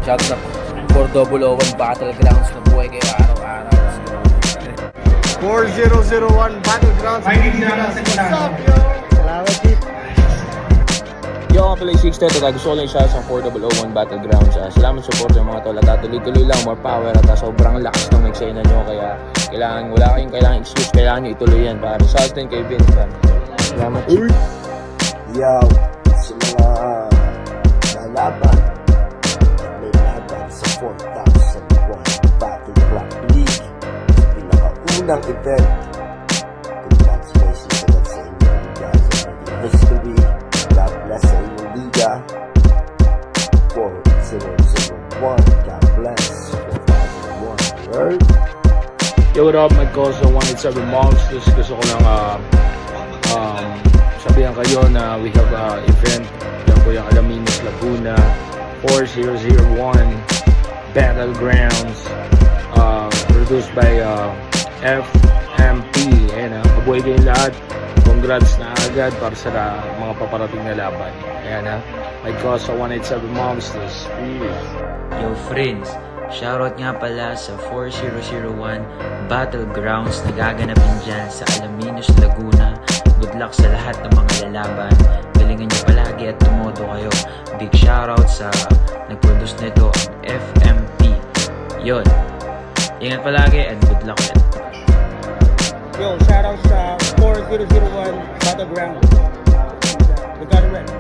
Shout sa 4001 Battlegrounds na buhay kayo araw-araw. 4001 Battlegrounds. Salamat, Chief. Yo, ako pala yung 6 at gusto ko lang siya sa 4001 Battlegrounds. Salamat sa support sa mga tol at tuloy-tuloy lang, more power at sobrang lakas ng eksena nyo. Kaya wala kayong kailangan excuse, kailangan nyo ituloy yan para sa atin kay Vince. Salamat. Yo, sa mga lalaban at may laban sa 4001 Battleground League sa pinakaunang event. Congratulations agad sa inyo. You guys are making history. God bless sa inyong liga. 4001. God bless. 4001. Word. Yo, what up, my cause 187 Monsters. Gusto ko lang sabihan kayo na we have event. Yan po yung Alaminos, Laguna 4001 Battlegrounds, produced by FMP. Ayan, mabuhay kayong lahat. Congrats na agad para sa mga paparating na laban. Ayan, my cause 187 Monsters. Yo friends, shoutout nga pala sa 4001 Battlegrounds na gaganapin dyan sa Alaminos, Laguna. Good luck sa lahat ng mga lalaban. Galingan nyo palagi at tumodo kayo. Big shoutout sa nag-produce nito, ang FMP. Yon. Ingat palagi and good luck ulit. Yo, shoutout sa 4001 Battleground. We got it right.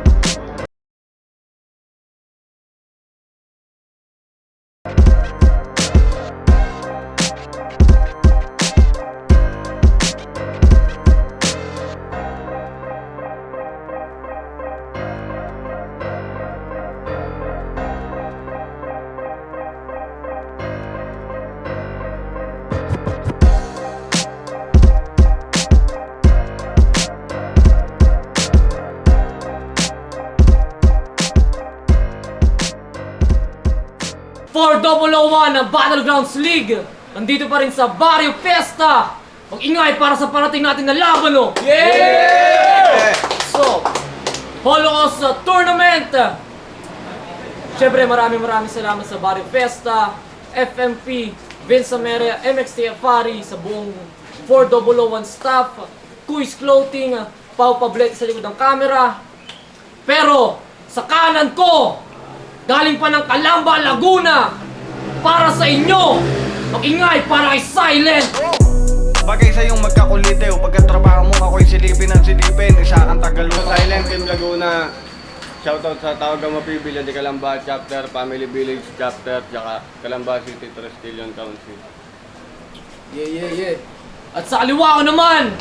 For 001 ng Battlegrounds League, nandito pa rin sa Barrio Fiesta. Mag-ingay para sa parating natin na laban, no? Yeah! So, Holocaust Tournament. Siyempre, maraming salamat sa Barrio Fiesta, FMP, Vince Ameria, MXT Afari, sa buong 4001 staff, Kuis Clothing, Pau Pablete sa likod ng camera. Pero, sa kanan ko, galing pa ng Calamba, Laguna, para sa inyo, mag-ingay para kay Silent. Bagay sa iyong magkakulite o pagkatrabaho mo ako'y silipin ng silipin, isa kang Tagalog. Silent Team Laguna, shoutout sa Tawagang Mapibili, di Calamba Chapter, Family Village Chapter, tsaka Calamba City, Trestillion Township. Yeah. At sa kaliwa ko naman,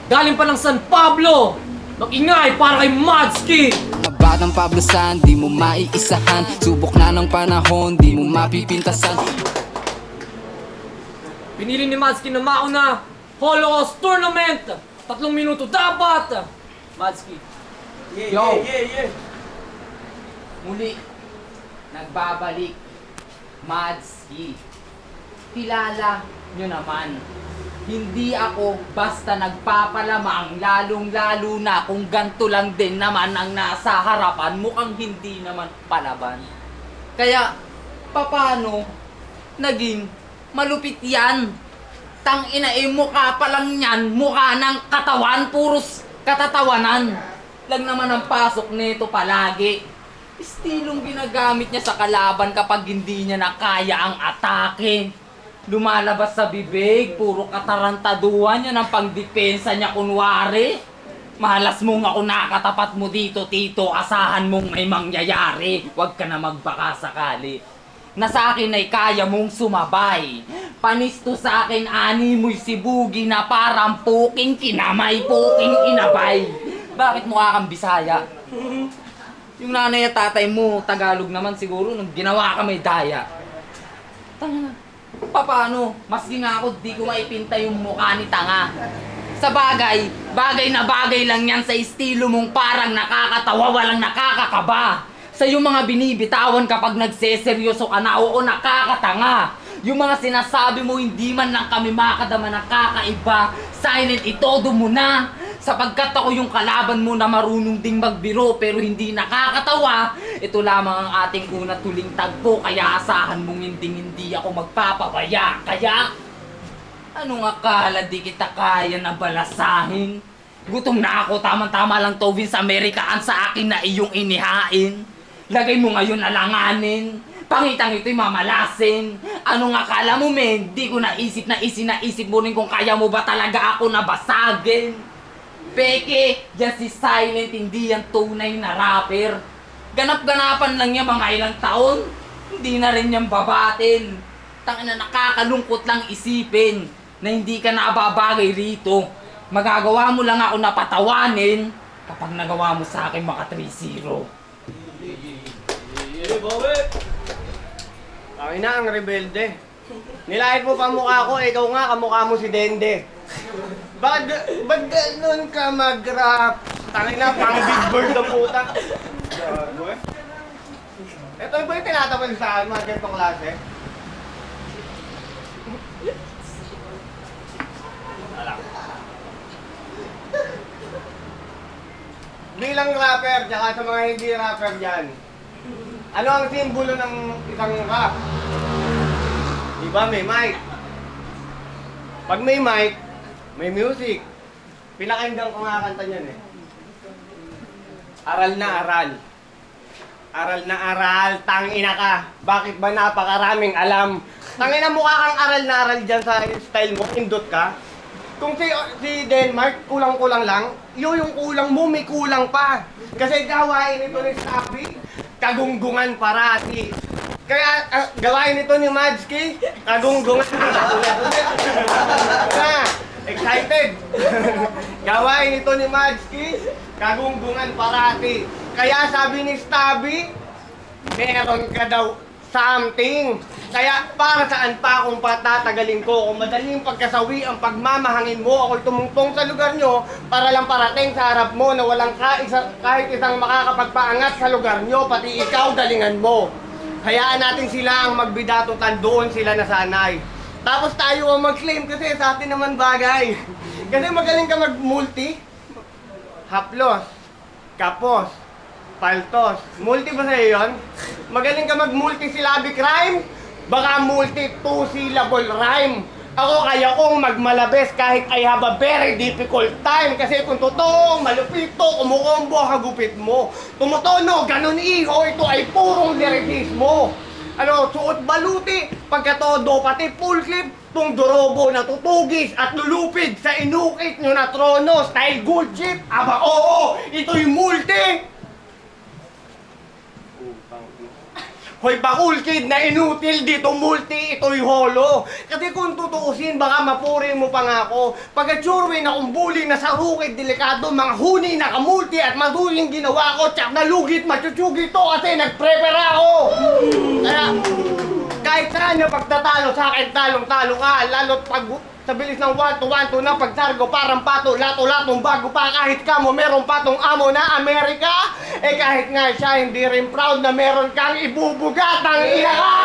galing pa ng San Pablo, mag-ingay para kay Madski. Batang Pablo San, di mo maiisahan. Subok na ng panahon, di mo mapipintasan. Pinili ni Madski na mauna, Holocaust Tournament. 3 minuto dapat. Madski. Yo! Muli, nagbabalik Madski. Kilala nyo naman Hindi ako basta nagpapalamang, lalong-lalo na kung ganto lang din naman ang nasa harapan, mukhang hindi naman palaban. Kaya, papano naging malupit yan? Tangina mukha pa lang yan, mukha ng katawan, puros katatawanan. Lang naman ang pasok nito palagi. Estilong ginagamit niya sa kalaban kapag hindi niya na kaya ang atake. Lumalabas sa bibig, puro katarantaduhan yan ang pangdepensa niya kunwari. Mahalas mong ako nakatapat mo dito, tito, asahan mong may mangyayari. Huwag ka na magbaka sakali. Na sa akin ay kaya mong sumabay. Panisto sa akin ani mo'y sibugi na parang puking kinamay, puking inabay. Bakit mukha kang Bisaya? Yung nanay at tatay mo, Tagalog naman siguro, nung ginawa ka may daya. Tanga. Paano? Maski nga ako, di ko maipinta yung mukha ni tanga. Sa bagay na bagay lang yan sa estilo mong parang nakakatawa, walang nakakakaba. Sa yung mga binibitawan kapag nagseseryoso ka na, oo, nakakatanga. Yung mga sinasabi mo, hindi man lang kami makadama nakakaiba. Silent, itodo mo na. Sapagkat ako yung kalaban mo na marunong ding magbiro pero hindi nakakatawa. Ito lamang ang ating una tuling tagpo, kaya asahan mong hindi ako magpapabaya. Kaya, anong akala di kita kaya na balasahin? Gutom na ako, tamang-tama lang to Vince Amerikaan sa akin na iyong inihain. Lagay mo ngayon alanganin. Pangitang ito'y mamalasin. Anong akala mo, men? Di ko naisip mo rin kung kaya mo ba talaga ako nabasagin. Peke, dyan si Silent, hindi yan tunay na rapper. Ganap-ganapan lang niya mga ilang taon. Hindi na rin niyang babatin. Tangina, nakakalungkot lang isipin na hindi ka nababagay rito. Magagawa mo lang ako napatawanin kapag nagawa mo sa akin maka 3-0. Ang ina ang rebelde. Nilait mo pa mukha ko, ikaw nga kamukha mo si Dende. Ba't ganun ka mag-rap? Tangina, pang big bird ang puta. Gago eh. Ito ba yung tinatapan sa akin, mga ganitong klase? Alam. Bilang rapper, tsaka sa mga hindi rapper dyan, ano ang simbolo ng isang rap? Diba may mic? Pag may mic, may music. Pinakinggan ko nga kanta niyan eh. Aral na aral. Aral na aral, tangina ka. Bakit ba napakaraming alam? Tangina mukha kang aral na aral dyan sa style mo, indot ka. Kung si Denmark, kulang-kulang lang, yung kulang mo, may kulang pa. Kasi gawain ito ni Staffy, kagunggungan parati. Kaya gawain ito ni Madski, kagunggungan. Excited! Gawain ito ni Madski, kagunggungan parati. Kaya sabi ni Stabby, meron ka daw something. Kaya para saan pa akong patatagalin ko? Kung madaling pagkasawi ang pagmamahangin mo, ako'y tumungtong sa lugar nyo para lang parating sa harap mo na walang kahit isang makakapagpaangat sa lugar nyo, pati ikaw dalingan mo. Hayaan natin sila ang magbidatutan, doon sila nasanay. Tapos tayo ang mag-claim kasi sa atin naman bagay. Kasi magaling ka mag-multi. Haplos, kapos, paltos. Multi ba sa'yo yun? Magaling ka mag-multi-syllabic rhyme? Baka multi-two-syllable rhyme. Ako kaya kong magmalabes kahit I have a very difficult time. Kasi kung totoo, malupit to, kumukombo, hagupit mo. Tumutono, ganun iho, ito ay purong lyricismo. Ano, suot baluti, pagkatodo, pati full clip, tung dorobo na tutugis at lulupid sa inukit nyo na trono, style good chip. Aba, oo, ito'y multi. Hoy, bakul kid na inutil dito multi, ito'y holo. Kasi kung tutuusin, baka mapuri mo pa nga ako. Pagkatsurwe na kumbuli na sa rukit, delikado, mga huni na kamulti at maduling ginawa ko, tsak na lugit, machuchugi to kasi nag-prepare ako. Kaya, kahit saan yung pagtatalo sa akin, talong-talo ka, lalo't pag sa bilis ng 1-2-1-2 na pagsargo parang pato, lato-latong bago pa kahit ka mo meron patong amo na Amerika. Eh kahit nga siya hindi rin proud na meron kang ibubugat ang iya ka.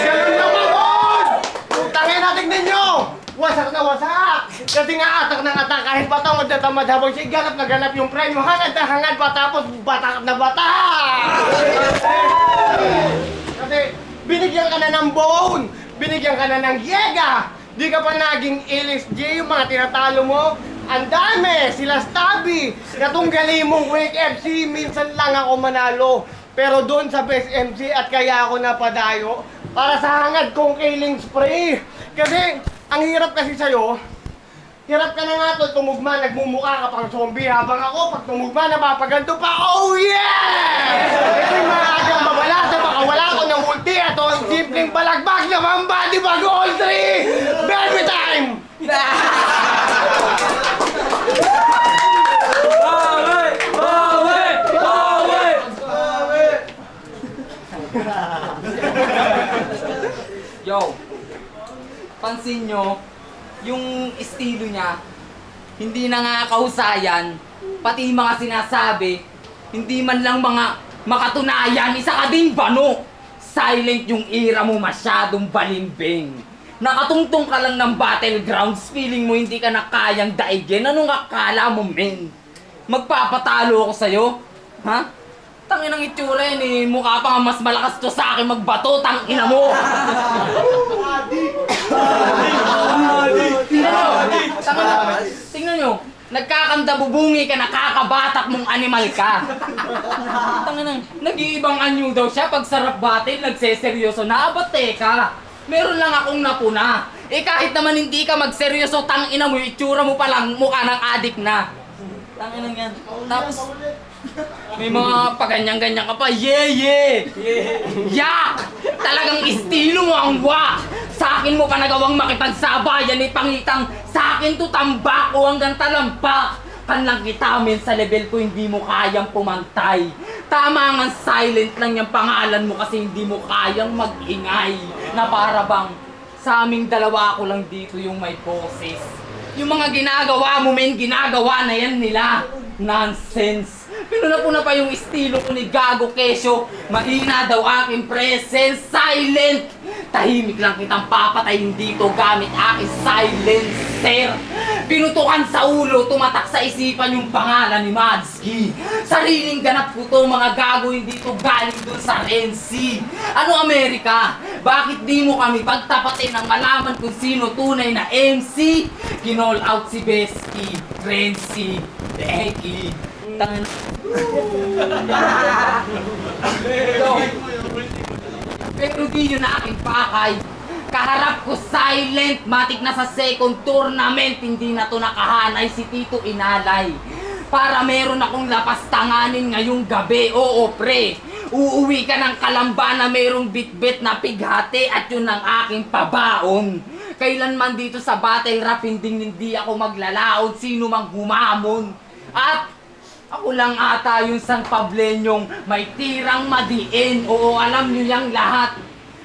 Ganun naman nun! Tangin natin ninyo! wasak na wasak! Kasi nga atak ng atak kahit patawad na tamad habang siya ganap na ganap yung premyo. Hangad na hangad pa tapos batak na batak! Kasi binigyan ka na ng bone! Binigyan ka na ng yega! Di ka pa naging LSJ yung mga tinatalo mo. Ang dami! Sila Stabby! Katunggali mong Wake FC, minsan lang ako manalo. Pero doon sa Best MC at kaya ako napadayo para sa hangad kong killing spray. Kasi ang hirap kasi sa'yo, hirap ka na nga tol, tumugma, nagmumukha ka pang zombie. Habang ako, pag tumugma, napapaganto pa, oh yeah! Ito yung mga agang babala sa makawala ko ng ulti. Ito ang simpleng balagbag na mambadi bago all three! Baby time! Yo, pansin nyo, yung estilo niya, hindi na nga kahusayan, pati mga sinasabi, hindi man lang mga makatunayan, isa ka ding bano. Silent yung ira mo, masyadong balimbing. Nakatungtong ka lang ng battlegrounds, feeling mo hindi ka na kayang daigin. Anong akala mo, men? Magpapatalo ako sa'yo? Ha? Tangin ang itsura yun eh, mukha pa nga mas malakas to sa akin magbato, tangina mo! Tingnan nyo, nagkakanda bubungi ka, nakakabatak mong animal ka. Tangina, nag-iibang anyo daw siya pag sarap battle, nagseseryoso na, ba't teka? Meron lang akong napuna. Eh kahit naman hindi ka magseryoso, tangina mo, yung itsura mo palang mukha ng adik na. Tangina yan. Tapos, may mga paganyan-ganyan ka pa, yeah! Yak! Talagang estilo mo ang wak! Sa akin mo pa nagawang makipagsabayan ni Pangitang, sa akin to tambak o hanggang talampak. Kanlang kita men sa level ko hindi mo kayang pumantay. Tama nga silent lang yung pangalan mo kasi hindi mo kayang mag-ingay. Na para bang sa aming dalawa ko lang dito yung may boses. Yung mga ginagawa mo men, ginagawa na yan nila. Nonsense! Pinuna-puna pa yung estilo ko ni Gago Kesyo. Mahina daw aking presence. Silent! Tahimik lang kitang papatayin dito gamit aking silencer. Pinutukan sa ulo, tumatak sa isipan yung pangalan ni Madski. Sariling ganap ko to, mga gago, hindi to galing dun sa Renzi. Ano Amerika? Bakit di mo kami pagtapatin ng malaman kung sino tunay na MC? Kinall out si Beski, Renzi, Becky. Tangin. Pero di yun na aking pakay. Kaharap ko silent, matik na sa second tournament, hindi na to nakahanay si Tito Inalay. Para meron akong lapas tanganin ngayong gabi, oo pre. Uuwi ka ng Kalamba na merong bitbit na pighati at yun ang aking pabaon. Kailanman dito sa battle rap, hindi ako maglalaon, sino mang humamon. At ako lang ata yung San Pablenyong may tirang madiin. Oo, alam nyo yung lahat.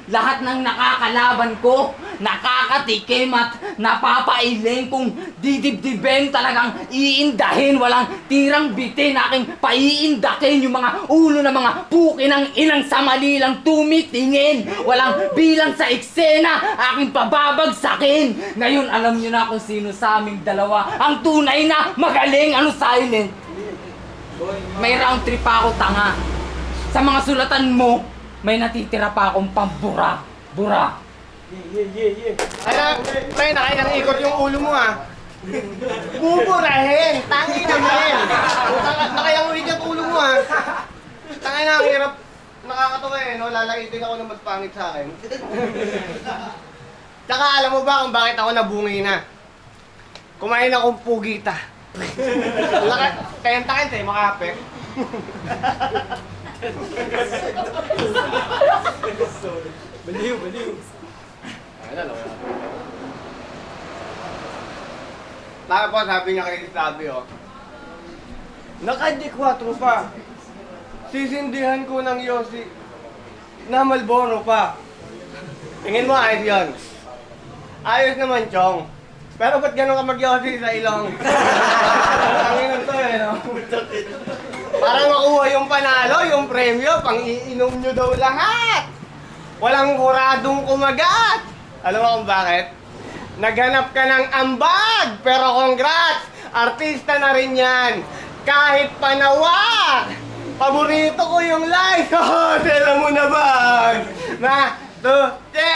Lahat ng nakakalaban ko, nakakatikim at napapailing kung didibdibeng talagang iindahin. Walang tirang bitin, aking paiindakin yung mga ulo ng mga puki ng inang sa mali lang tumitingin. Walang bilang sa eksena, aking pababagsakin. Ngayon alam nyo na kung sino sa aming dalawa ang tunay na magaling. Ano silent? May round trip pa ako, tanga. Sa mga sulatan mo, may natitira pa akong pambura. Bura. Ano, pre, nakailang ikot yung ulo mo ah. Buburahin! Tangin na rin! Nakailang ikot ulo mo ah. Tangin na, ang hirap. Nakakatawa eh, no? Lalaitin ako ng mas pangit sa akin. Tsaka alam mo ba kung bakit ako nabungi na? Kumain akong pugita. Kayang takin sa'yo, makapit. Baliw. Tapos sabi niya kay Stabby, oh. Naka-D4 pa. Sisindihan ko ng Yossi na Malboro pa. Tingin mo, ayos yun. Ayos naman, Chong. Pero ba't gano'n ka mag-Yossi sa ilong? Ang to eh, no? Para makuha yung panalo, yung premyo, pang-iinom nyo daw lahat. Walang kuradong kumagat. Alam mo kung bakit? naghanap ka ng ambag, pero congrats! Artista na rin yan. Kahit panawa, paborito ko yung live. Oh, tela mo na ba? Na, to, te.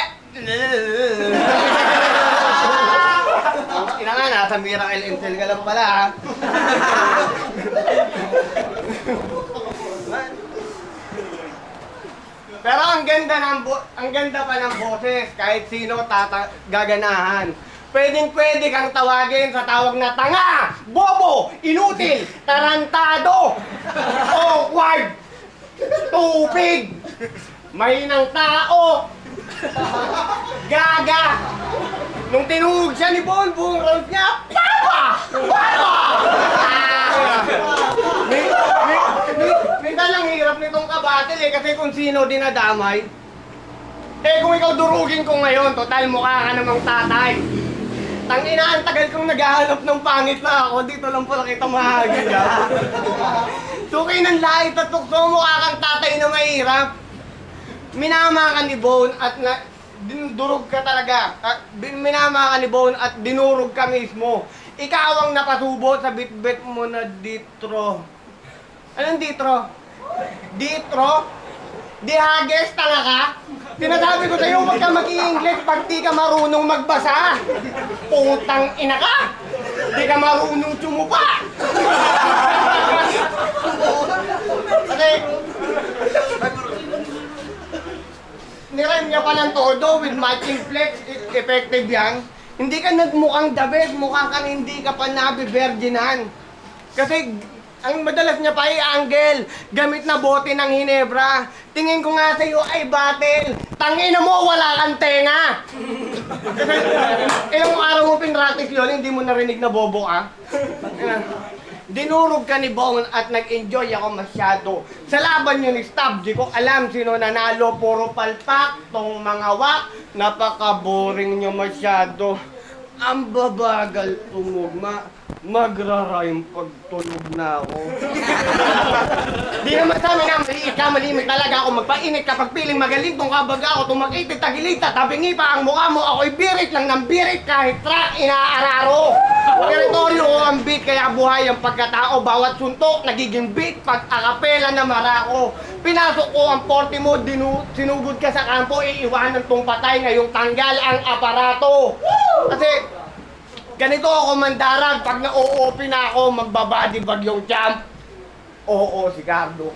Ina nga, nasa Miracle Intel ka lang pala, ha? Pero ang ganda pa ng boses, kahit sino gaganahan. Pwedeng-pwede kang tawagin sa tawag na tanga, bobo, inutil, tarantado, awkward, tupig, mahinang tao, gaga. Nung tinuhog siya ni Bon, buong round niya, Papa! Papa! Minsan lang hirap nitong kabatil eh, kasi kung sino dinadamay. Eh kung ikaw durugin ko ngayon, total mukha ka namang tatay. Tangina, ang tagal kong naghahanap ng pangit na ako, dito lang pala kita mahagin ha. Sukay ng lahit at tukso, mukha kang tatay na mahirap. Minama ka ni Bone at dinurog ka talaga. Minama ka ni Bone at dinurog ka mismo. Ikaw ang napasubo sa bit-bit mo na ditro. Anong ditro? Ditro? Dihages, tanga ka? Sinasabi ko sa'yo, huwag ka mag-i-English pag di ka marunong magbasa. Putang ina ka! Di ka marunong tsumupa! Kasi, nirem niya pa ng todo with matching flex, effective yan. Hindi ka nagmukhang the best, mukha kang hindi ka pa nabiberginan. Kasi, ang madalas niya pa ay angle, gamit na bote ng Hinebra. Tingin ko nga sa'yo ay battle. Tangina mo, wala kang tenga! Kasi, ilang araw mo pinratis yun, hindi mo narinig na bobo ka. Dinurog ka ni Bone at nag-enjoy ako masyado. Sa laban yun ni Stab, di ko alam sino nanalo, puro palpak, tong mga wak. Napaka-boring nyo masyado. Ang babagal tumugma. Magra-rhyme pag tulog na ako. Di naman sa amin na malimit talaga ako. Magpainit kapag piling magaling tong kabaga ako. Tumakitid tagilita, tabingi pa ang mukha mo. Ako'y birit lang ng birit kahit track inaararo. Teritoryo ko ang beat kaya buhay ang pagkatao. Bawat suntok nagiging beat pag akapela na marako. Pinasok ko ang 40 mo, sinugod ka sa kampo, iiwanan tong patay, ngayong tanggal ang aparato. Kasi, ganito ako mandarag, pag na-OOP na ako, magbabody bag yung champ. Oo, si Cardo.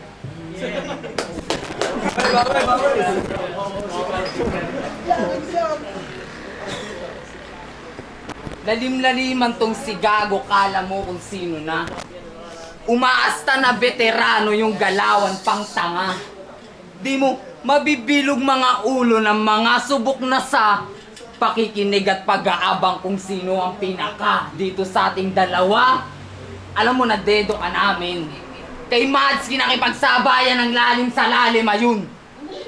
Lalim-laliman tong si Gago, kala mo kung sino na. Umaasta na veterano yung galawan pang tanga. Di mo mabibilog mga ulo ng mga subok na sa pakikinig at pag-aabang kung sino ang pinaka dito sa ating dalawa. Alam mo na dedo ka namin. Kay Mads kinakipagsabayan ng lalim sa lalim ayun.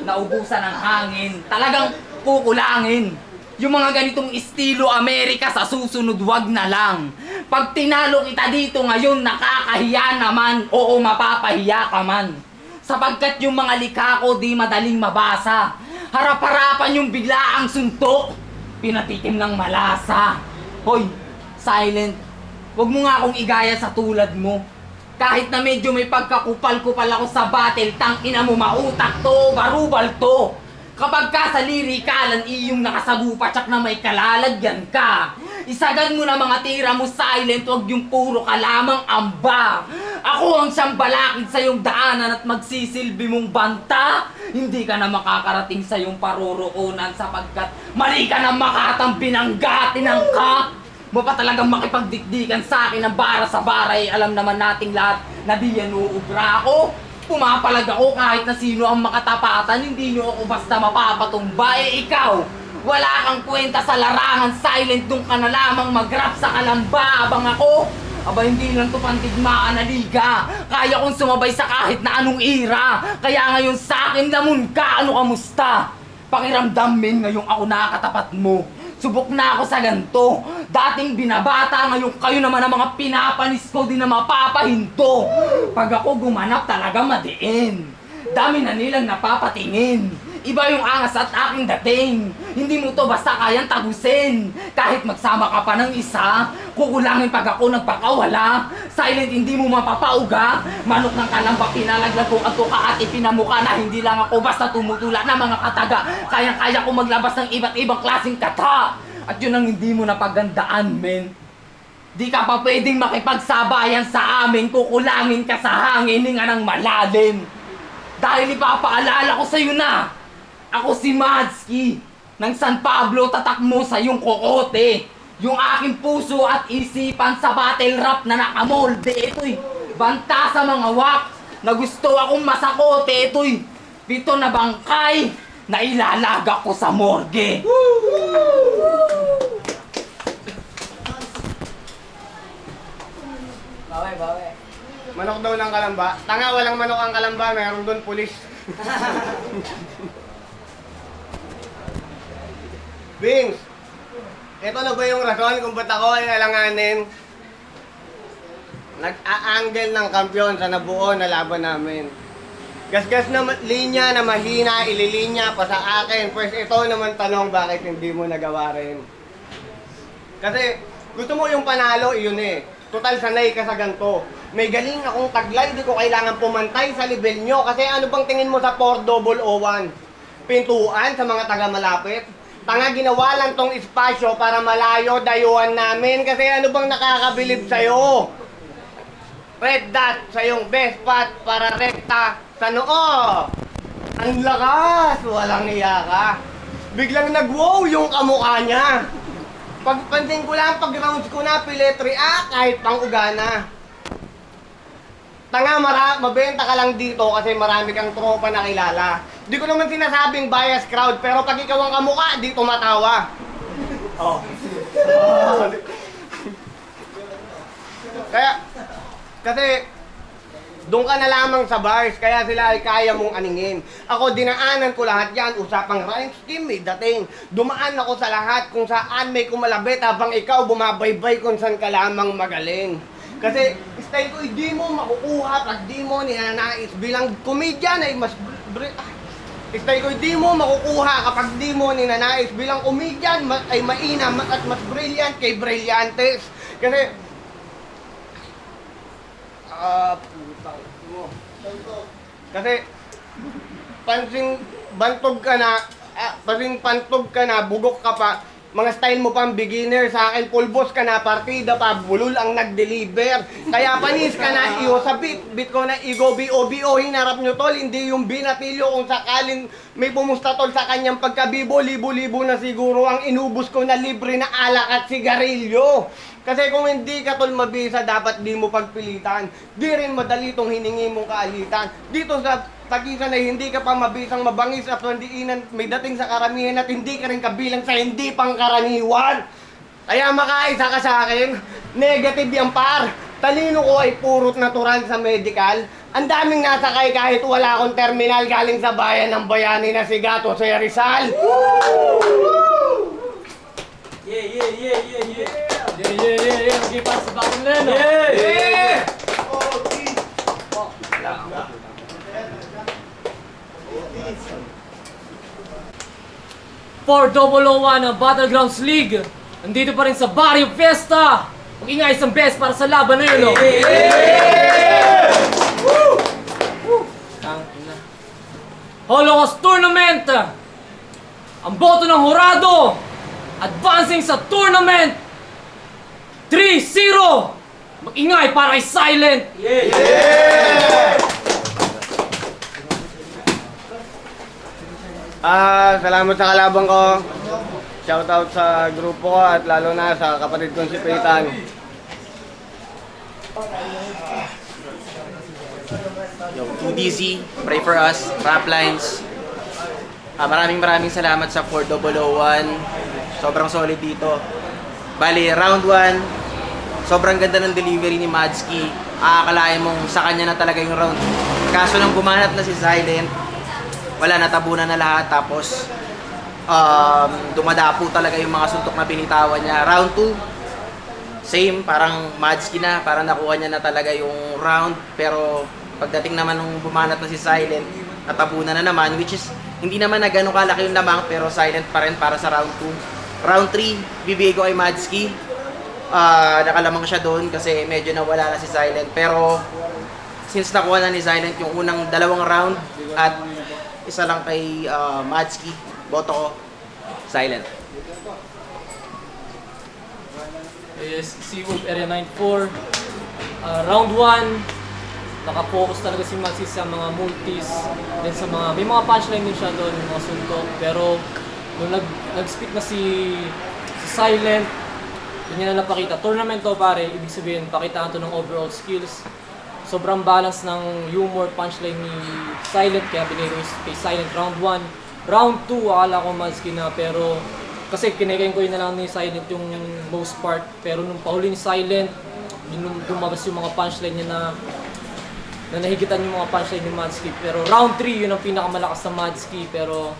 Naubusan ng hangin. Talagang kukulangin. Yung mga ganitong estilo Amerika sa susunod wag na lang. Pag tinalo kita dito ngayon, nakakahiya naman. Oo, mapapahiya ka man. Sapagkat yung mga likha ko di madaling mabasa. Harap-harapan yung biglaang suntok. Pinatitim ng malasa. Hoy, silent. Huwag mo nga akong igaya sa tulad mo. Kahit na medyo may pagkakupal-kupal ako sa battle, tangina mo mautak to, barubal to. Kapag ka sa lirikalan, iyong nakasagupa tsak na may kalalagyan ka. Isagad mo na mga tira mo silent, wag yung puro ka lamang amba. Ako ang siyang balakid sa iyong daanan at magsisilbi mong banta. Hindi ka na makakarating sa iyong paroroonan sapagkat mali ka na makatang binanggatin ang ka. Mo pa talagang makipagdikdikan sa akin ng bara sa baray. Alam naman nating lahat na di yan uubra ako. Pumapalag ako kahit na sino ang makatapatan, hindi nyo ako basta mapapatumba. Eh ikaw, wala kang kwenta sa larangan, silent dun ka na lamang mag-rap sa kalamba. Abang ako, aba hindi lang to pantigmaan na liga. Kaya kong sumabay sa kahit na anong ira. Kaya ngayon sa akin lamon ka, ano kamusta? Pakiramdam min, ngayong ako nakakatapat mo. Subok na ako sa ganto. Dating binabata, ngayon kayo naman ang mga pinapanis ko, di na mapapahinto. Pag ako gumanap talaga madiin. Dami na nilang napapatingin. Iba yung angas at aking dating. Hindi mo to basta kayang tagusin. Kahit magsama ka pa ng isa, kukulangin pag ako nagpakawala. Silent, hindi mo mapapauga. Manok ng kalamba, pinalaglag ko ang tuka at ipinamuka na hindi lang ako basta tumutula ng mga kataga. Kayang-kaya ko maglabas ng iba't ibang klaseng kata. At yun ang hindi mo napagandaan, men. Di ka pa pwedeng makipagsabayan sa amin, kukulangin ka sa hangin nga ng malalim. Dahil ipapaalala ko sa'yo na, ako si Madski, ng San Pablo, tatak mo sa iyong kokote. Yung aking puso at isipan sa battle rap na nakamolde, ito'y banta sa mga wax na gusto akong masakote, ito'y pito na bangkay na ilalaga ko sa morgue. Bawi. Manok daw ng kalamba. Tanga, walang manok ang kalamba. Mayroon doon pulis. Bings, ito na ba yung rason kung ba't ako ay alanganin? Nag-a-angle ng kampiyon sa nabuo na laban namin. Gasgas na linya na mahina, ililinya pa sa akin. Pues ito naman tanong, bakit hindi mo nagawa rin? Kasi gusto mo yung panalo, iyon eh. Total sanay ka sa ganito. May galing akong taglay, di ko kailangan pumantay sa level nyo. Kasi ano bang tingin mo sa 4001? Pintuan sa mga taga-malapit? Tanga, ginawa lang tong espasyo para malayo dayuhan namin. Kasi ano bang nakakabilib sa'yo? Red dot sa yung best spot para rekta sa noo. Ang lakas! Walang iya ka. Biglang nag-wow yung kamukha niya. Pagpansin ko lang, pag rounds ko na, piletri kahit pang ugana. Tanga, mabenta ka lang dito kasi marami kang tropa na kilala. Di ko naman sinasabing bias crowd, pero pag ikaw ang kamukha, di tumatawa. Oh. Kasi, doon ka na lamang sa bars, kaya sila ay kaya mong aningin. Ako, dinaanan ko lahat yan, usapang rhyme scheme, may dating. Dumaan ako sa lahat kung saan may kumalabit habang ikaw bumabaybay kung saan ka lamang magaling. Kasi, style ko, hindi mo makukuha pag di mo ninanais bilang komedyan ay mas... Style ko, hindi mo makukuha kapag di mo ninanais bilang komedyan ay mainam at mas brilliant kay brilliantes. Kasi, putang mo. Kasi, pantog ka na, bugok ka pa, mga style mo pang beginner, sa akin pulbos ka na, partida pa, bulol ang nag-deliver. Kaya panis ka na, iyo sa beat ko na igo, B.O.B.O. Hinarap nyo tol, hindi yung binatilyo kung sakalin may pumusta tol sa kanyang pagkabibo, libo-libo na siguro ang inubos ko na libre na alak at sigarilyo. Kasi kung hindi ka tol mabisa, dapat di mo pagpilitan. Di rin madali tong hiningi mong kaalitan. Dito sa tagisan ay hindi ka pa mabisang mabangis at pandiinan, may dating sa karamihan at hindi ka rin kabilang sa hindi pangkaraniwan. Kaya makaisa ka sa akin, negative yung par. Talino ko ay purot natural sa medical. Ang daming nasakay kahit wala akong terminal galing sa bayan ng bayani na si Gato sa Rizal. Yeah. Sige, para sa bakong leno. Yeah! 401 ang Battlegrounds League. Nandito pa rin sa Barrio Fiesta. Mag-ingay isang best para sa laban na yun, no? Holocaust Tournament. Ang boto ng Horado advancing sa tournament 3-0. Mag-ingay para kay Silent. Salamat sa kalabang ko. Shoutout sa grupo ko at lalo na sa kapatid kong si Peytan. Yo, 2DZ, pray for us, rap lines. Maraming salamat sa 4001. Sobrang solid dito. Bali, round 1, sobrang ganda ng delivery ni Madski. Akalain mong sa kanya na talaga yung round. Kaso nang bumanat na si Silent, wala, natabunan na lahat. Tapos, dumadapo talaga yung mga suntok na binitawan niya. Round 2, same, parang Madski na. Parang nakuha niya na talaga yung round. Pero, pagdating naman nung bumanat na si Silent, natabunan na naman. Which is, Hindi naman na gano'ng kalaki yung lamang, pero silent pa rin para sa round 2. Round 3, bibigay ko kay Madski. Nakalamang siya doon kasi medyo nawala na si Silent. Pero since nakuha na ni Silent yung unang 2 round at isa lang kay Madski, boto ko Silent. Is Seawolf Area 94. Round 1, naka-focus talaga si Maxi sa mga multis, then sa mga, may mga punchline din siya doon, mga suntok. Pero nung nag-speak na si Silent, yun niya na napakita. Tournament to pare, ibig sabihin, pakitaan to ng overall skills. Sobrang balance ng humor, punchline ni Silent, kaya binigay ko kay Silent round 1. Round 2, akala ko Maxi na, pero kasi kinikain ko yun na lang ni Silent yung most part. Pero nung pahuli ni Silent, nung lumabas yung mga punchline niya na nahigitan yung mga punchline ni Madski. Pero round 3, yun ang pinakamalakas na Madski. Pero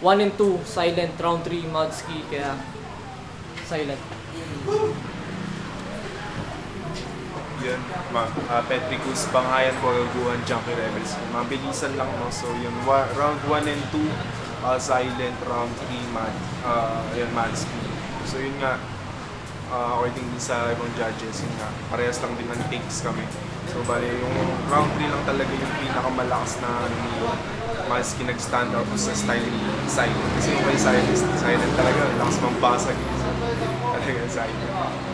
1 and 2, Silent. Round 3, Madski. Kaya Silent. Yun, Petricus, Bangayan, Coraguan, Junkie Rebels. Mabilisan lang, no? So yun, round 1 and 2, Silent, round 3, Madski. So yun nga, according din sa ibang judges, yun nga, parehas lang din ng takes kami. So bali, yung round 3 lang talaga yung pinakamalakas na ni Madski nag-stand out sa style ni Silent. Kasi yung kay Silent talaga, lakas mambasag. Talaga Silent.